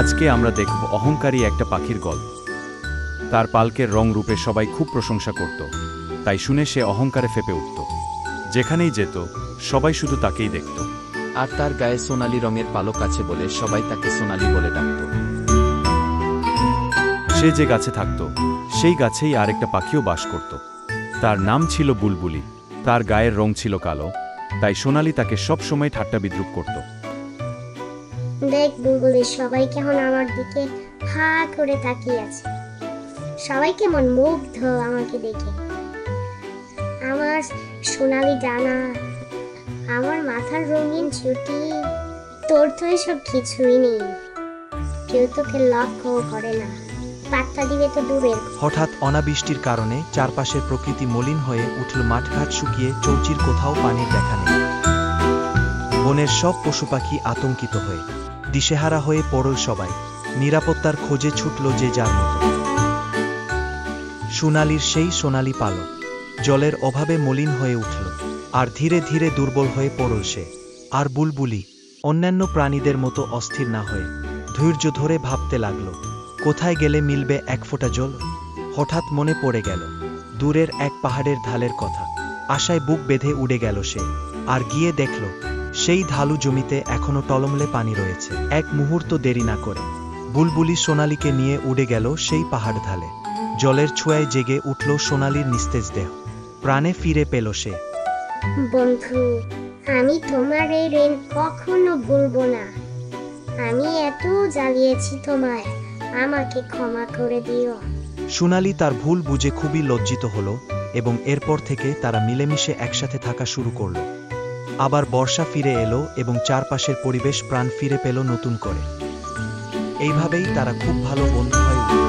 আজকে আমরা দেখব অহংকারী একটা পাখির গল্প। তার পালকের রং রূপে সবাই খুব প্রশংসা করত, তাই শুনে সে অহংকারে ফেপে উঠত। যেখানেই যেত সবাই শুধু তাকেই দেখত। আর তার গায়ে সোনালি রঙের পালক আছে বলে সবাই তাকে সোনালি বলে ডাকত। সে যে গাছে থাকত সেই গাছেই আরেকটা পাখিও বাস করত। তার নাম ছিল বুলবুলি। তার গায়ের রং ছিল কালো, তাই সোনালি তাকে সব সময় ঠাট্টা বিদ্রুপ করত। দেখ বুলবুলি, সবাই কেমন আমার দিকে হা করে তাকিয়ে আছে। সবাই কেমন মুগ্ধ আমাকে দেখে। আমার সোনালি ডানা, আমার মাথার রঙিন ছুটি, তোর তো এসব কিছুই নেই। কেউ তোকে লক্ষ্য করে না, পাত্তা দিবে তো দূরের। হঠাৎ অনাবৃষ্টির কারণে চারপাশের প্রকৃতি মলিন হয়ে উঠল। মাঠঘাট শুকিয়ে চৌচির কোথাও পানির দেখা নেই। বনের সব পশুপাখি আতঙ্কিত হয়ে দিশেহারা হয়ে পড়ল সবাই। নিরাপত্তার খোঁজে ছুটল যে যার মতো। সোনালির সেই সোনালি পালক জলের অভাবে মলিন হয়ে উঠল, আর ধীরে ধীরে দুর্বল হয়ে পড়ল সে। আর বুলবুলি অন্যান্য প্রাণীদের মতো অস্থির না হয়ে ধৈর্য ধরে ভাবতে লাগল, কোথায় গেলে মিলবে এক ফোঁটা জল। হঠাৎ মনে পড়ে গেল দূরের এক পাহাড়ের ঢালের কথা। আশায় বুক বেঁধে উড়ে গেল সে, আর গিয়ে দেখল সেই ঢালু জমিতে এখনো টলমলে পানি রয়েছে। এক মুহূর্ত দেরি না করে বুলবুলি সোনালিকে নিয়ে উড়ে গেল সেই পাহাড় ঢালে। জলের ছোঁয়ায় জেগে উঠল সোনালির নিস্তেজ দেহ। প্রাণে ফিরে পেল সে। বন্ধু, আমি তোমার এই ঋণ কখনো ভুলবো না। আমি এত জ্বালিয়েছি তোমায়, আমাকে ক্ষমা করে দিও। সোনালি তার ভুল বুঝে খুবই লজ্জিত হল, এবং এরপর থেকে তারা মিলেমিশে একসাথে থাকা শুরু করল। আবার বর্ষা ফিরে এলো এবং চারপাশের পরিবেশ প্রাণ ফিরে পেল নতুন করে। এইভাবেই তারা খুব ভালো বন্ধু হয়ে উঠল।